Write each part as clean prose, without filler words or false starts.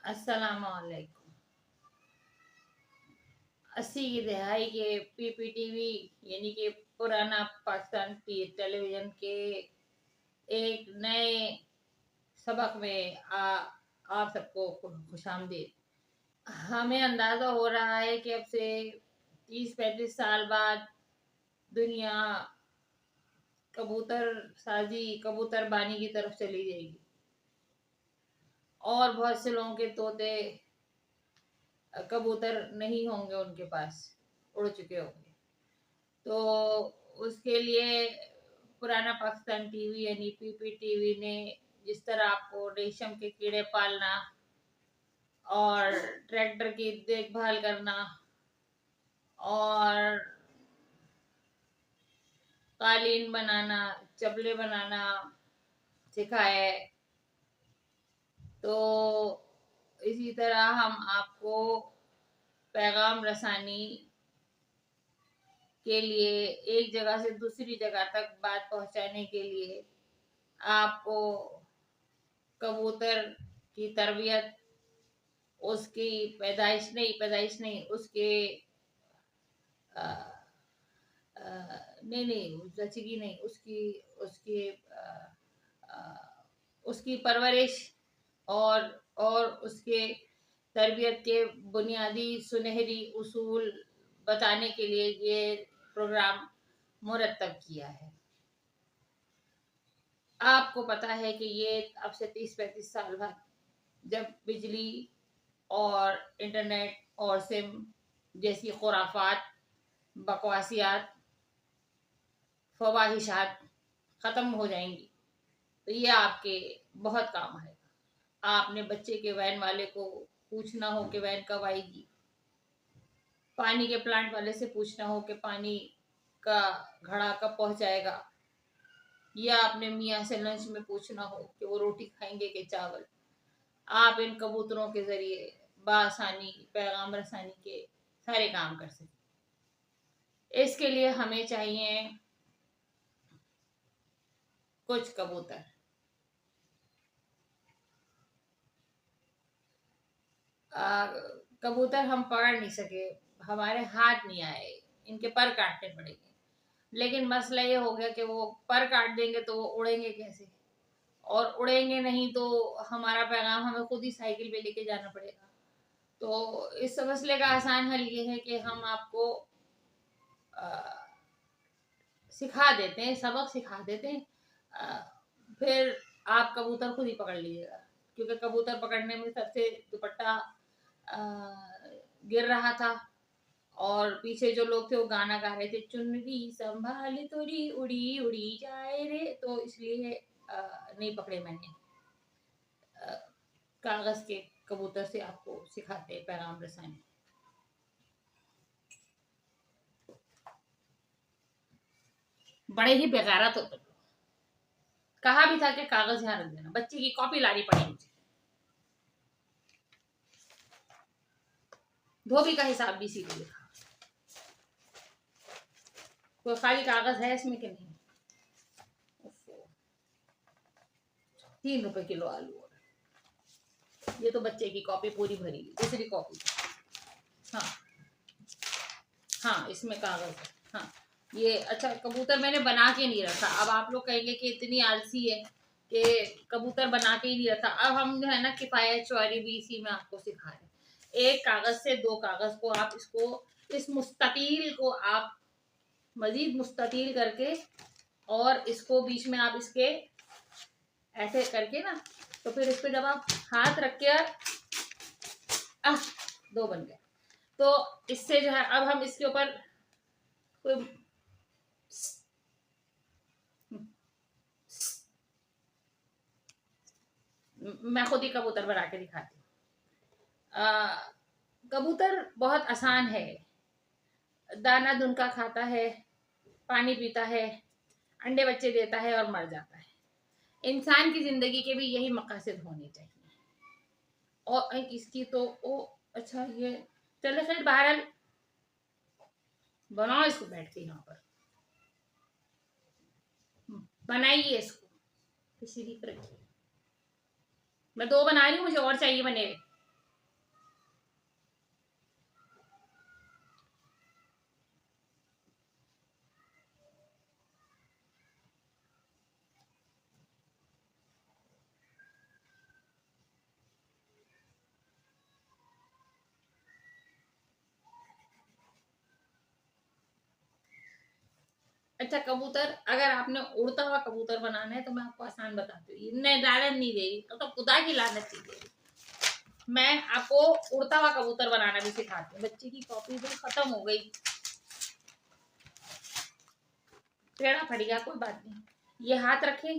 अस्सलाम वालेकुम। 80 की दहाई के पीपीटीवी यानी कि पुराना पाकिस्तान टेलीविजन के एक नए सबक में आप सबको खुशामदीद। हमें अंदाजा हो रहा है कि अब से 30-35 साल बाद दुनिया कबूतर साजी कबूतर बानी की तरफ चली जाएगी और बहुत से लोगों के तोते कबूतर नहीं होंगे, उनके पास उड़ चुके होंगे। तो उसके लिए पुराना पाकिस्तान टीवी यानी पीपीटीवी ने जिस तरह आपको रेशम के कीड़े पालना और ट्रैक्टर की देखभाल करना और कालीन बनाना, चपले बनाना सिखाया है, तो इसी तरह हम आपको पैगाम रसानी के लिए एक जगह से दूसरी जगह तक बात पहुंचाने के लिए आपको कबूतर की तरबियत, उसकी पैदाइश नहीं उसके आ, आ, नहीं नहीं जचगी नहीं उसकी उसकी आ, आ, उसकी परवरिश और उसके तरबियत के बुनियादी सुनहरी उसूल बताने के लिए ये प्रोग्राम मुरतब किया है। आपको पता है कि ये अब से 30-35 साल बाद जब बिजली और इंटरनेट और सिम जैसी खुराफात, बकवासियात, फवाहिशात ख़त्म हो जाएंगी, तो ये आपके बहुत काम आएगा। आपने बच्चे के वैन वाले को पूछना हो कि वैन कब आएगी, पानी के प्लांट वाले से पूछना हो कि पानी का घड़ा कब पहुंचाएगा, या अपने मियाँ से लंच में पूछना हो कि वो रोटी खाएंगे कि चावल। आप इन कबूतरों के जरिए बासानी पैगाम रसानी के सारे काम कर सकते। इसके लिए हमें चाहिए कुछ कबूतर। कबूतर हम पकड़ नहीं सके, हमारे हाथ नहीं आए, इनके पर काटने पड़ेंगे। लेकिन मसला ये हो गया कि वो पर काट देंगे तो वो उड़ेंगे कैसे, और उड़ेंगे नहीं तो हमारा पैगाम हमें खुद ही साइकिल पे लेके जाना पड़ेगा। तो इस मसले का आसान हल ये है कि हम आपको सिखा देते हैं, सबक सिखा देते हैं, फिर आप कबूतर खुद ही पकड़ लीजिएगा। क्योंकि कबूतर पकड़ने में सबसे दुपट्टा गिर रहा था और पीछे जो लोग थे वो गाना गा रहे थे, चुनरी संभाल तोरी उड़ी उड़ी जाए रे, तो इसलिए नहीं पकड़े मैंने। कागज के कबूतर से आपको सिखाते हैं पैगाम रसानी। बड़े ही बेगारत होते। कहा भी था कि कागज यहाँ रख देना, बच्चे की कॉपी लानी पड़ी मुझे। धोबी का हिसाब भी सीधे लिखा, कोई खाली कागज है इसमें कि नहीं। 3 रुपए किलो आलू, ये तो बच्चे की कॉपी पूरी भरी, दूसरी कॉपी। हाँ हाँ, इसमें कागज है। हाँ ये अच्छा, कबूतर मैंने बना के नहीं रखा। अब आप लोग कहेंगे कि इतनी आलसी है कि कबूतर बना के ही नहीं रखा। अब हम जो है ना किफायत चौरी भी इसी में आपको सिखा रहे हैं। एक कागज से 2 कागज को आप इसको, इस मुस्ततील को आप मजीद मुस्ततील करके, और इसको बीच में आप इसके ऐसे करके ना, तो फिर इस पे जब आप हाथ रख के 2 बन गए, तो इससे जो है अब हम इसके ऊपर कोई मैं खुद ही कबूतर बना के दिखाती हूँ। कबूतर बहुत आसान है, दाना दुनका खाता है, पानी पीता है, अंडे बच्चे देता है और मर जाता है। इंसान की जिंदगी के भी यही मकासद होने चाहिए। और इसकी तो ओ अच्छा, ये चले खैर बहरहाल बनाओ इसको बैठ के, यहाँ पर बनाइए इसको, किसी भी रखिए। मैं 2 बना रही हूँ, मुझे और चाहिए बने। अच्छा कबूतर, अगर आपने उड़ता हुआ कबूतर बनाना है तो मैं आपको आसान बताती हूँ, नहीं लानत नहीं दे रही, तो खुदा की लानत नहीं दे रही, मैं आपको उड़ता हुआ कबूतर बनाना भी सिखाती हूँ। बच्चे की कॉपी भी खत्म हो गई, टेढ़ा फट गया, कोई बात नहीं। ये हाथ रखें,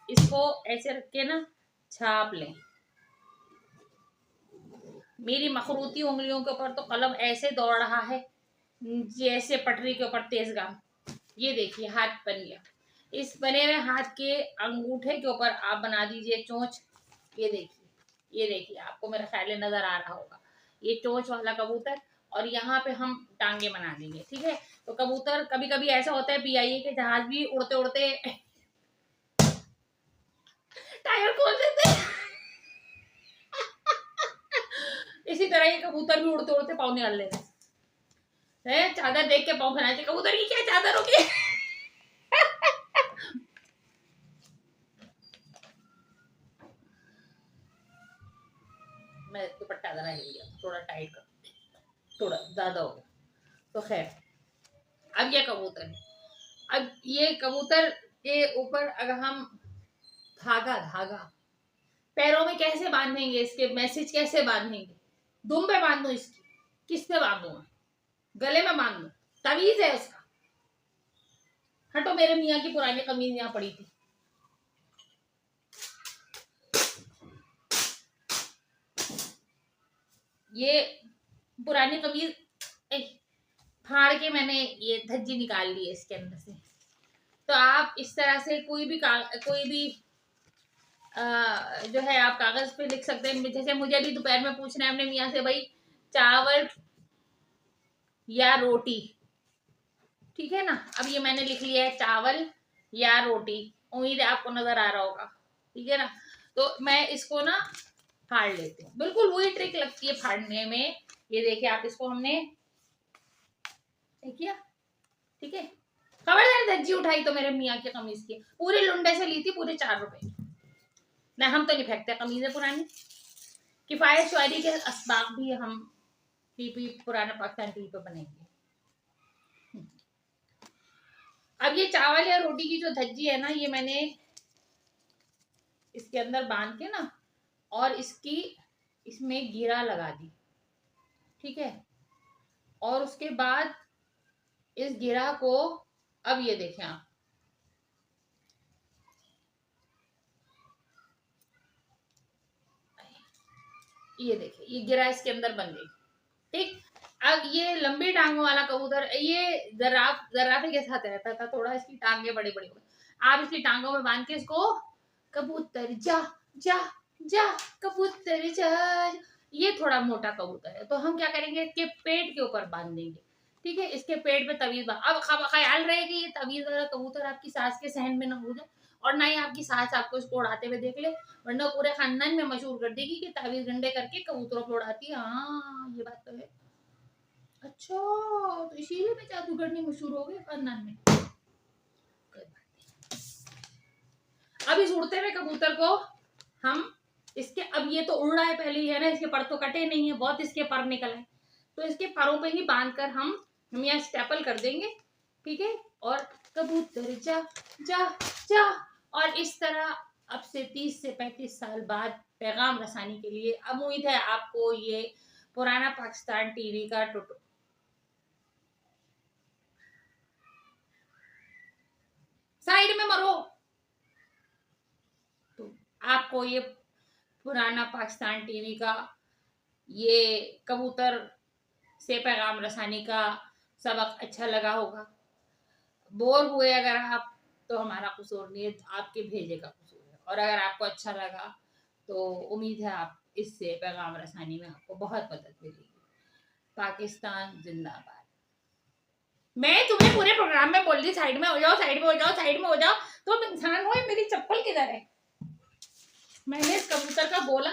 इसको ऐसे रख के ना छाप लें। मेरी मखरूती उंगलियों के ऊपर तो कलम ऐसे दौड़ रहा है जैसे पटरी के ऊपर तेज गाम। ये देखिए हाथ बन गया। इस बने हुए हाथ के अंगूठे के ऊपर आप बना दीजिए चोंच। ये देखिए, ये देखिए, आपको मेरा ख्याल है नजर आ रहा होगा, ये चोंच वाला कबूतर। और यहाँ पे हम टांगे बना देंगे, ठीक है। तो कबूतर कभी कभी ऐसा होता है पीआईए के जहाज भी उड़ते उड़ते टायर खोल देते हैं। इसी तरह ये कबूतर भी उड़ते उड़ते पाँव निकाल लेते हैं। चादर देख के पाँव बनाते, कबूतर की क्या चादर होगी। मैं दुपट्टा जरा हिल गया, थोड़ा टाइट कर, थोड़ा ज्यादा हो गया। तो खैर, अब ये कबूतर है। अब ये कबूतर के ऊपर अगर हम धागा धागा पैरों में कैसे बांधेंगे, इसके मैसेज कैसे बांधेंगे, दुम पे बांधू इसकी, किस पे बांधू मैं, गले में बांधू, तवीज है उसका। हटो, मेरे मियाँ की पुरानी कमीज यहाँ पड़ी थी। ये पुरानी कमीज फाड़ के मैंने ये धज्जी निकाल ली है इसके अंदर से। तो आप इस तरह से कोई भी जो है आप कागज पे लिख सकते हैं। जैसे मुझे अभी दोपहर में पूछना है अपने मियाँ से, भाई चावल या रोटी, ठीक है ना। अब ये मैंने लिख लिया है चावल या रोटी, उम्मीद है आपको नजर आ रहा होगा, ठीक है ना। तो मैं इसको ना फाड़ लेती हूँ, बिल्कुल वही ट्रिक लगती है फाड़ने में। ये देखिए आप, इसको हमने किया, ठीक है। खबरदार धज्जी उठाई तो मेरे मियाँ की कमीज की, पूरे लुंडे से ली थी, पूरे 4 रुपए। ना हम तो नहीं फेंकते कमीजें पुरानी, किफायत शायरी के असबाब भी हम टीपी पुराना पाकिस्तान टीवी पे बनेंगे। अब ये चावल या रोटी की जो धज्जी है ना, ये मैंने इसके अंदर बांध के ना और इसमें घेरा लगा दी, ठीक है। और उसके बाद इस घेरा को, अब ये देखें आप, ये देखिए ये घेरा इसके अंदर बन गई, ठीक। अब ये लंबी टांगों वाला कबूतर, ये जराफे के साथ रहता था, थोड़ा इसकी टांगे बड़ी बड़ी हो गई। आप इसकी टांगों में बांध के इसको कबूतर जा जा जा, कबूतर जा, ये थोड़ा मोटा कबूतर है, तो हम क्या करेंगे, इसके पेट के ऊपर बांध देंगे, ठीक है। इसके पेट पे तवीज अब ख्याल रहे कि ये तवीज वाला कबूतर आपकी सास के सहन में ना हो जाए, और ना ही आपकी सास आपको इसको उड़ाते हुए देख ले, वरना पूरे खानदान में मशहूर कर देगी कि तावीज गंडे करके कबूतरों को उड़ाती है। हाँ ये बात तो है। अच्छा, तो इसीलिए मैं जादूगरनी मशहूर हो गई खानदान में। अब इस उड़ते हुए कबूतर को हम इसके, अब ये तो उड़ रहा है पहले ही है ना, इसके पर तो कटे नहीं है, बहुत इसके पर निकल है, तो इसके परों पे ही बांध कर हम यहाँ स्टेपल कर देंगे, ठीक है। और कबूतर जा जा जा, और इस तरह अब से 30 से 35 साल बाद पैगाम रसानी के लिए, अब उम्मीद है आपको ये पुराना पाकिस्तान टीवी का साइड में मरो, तो आपको ये पुराना पाकिस्तान टीवी का ये कबूतर से पैगाम रसानी का सबक अच्छा लगा होगा। बोर हुए अगर आप, तो हमारा कसूर नहीं है, आपके भेजे का कसूर है। और अगर आपको अच्छा लगा तो उम्मीद है आप इससे पैगाम रसानी में आपको बहुत मदद मिलेगी। पाकिस्तान जिंदाबाद। मैं तुम्हें पूरे प्रोग्राम में बोल दी साइड में हो जाओ, साइड में हो जाओ, साइड में हो जाओ, तुम इंसान हो, मेरी चप्पल किधर है। मैंने इस कबूतर का बोला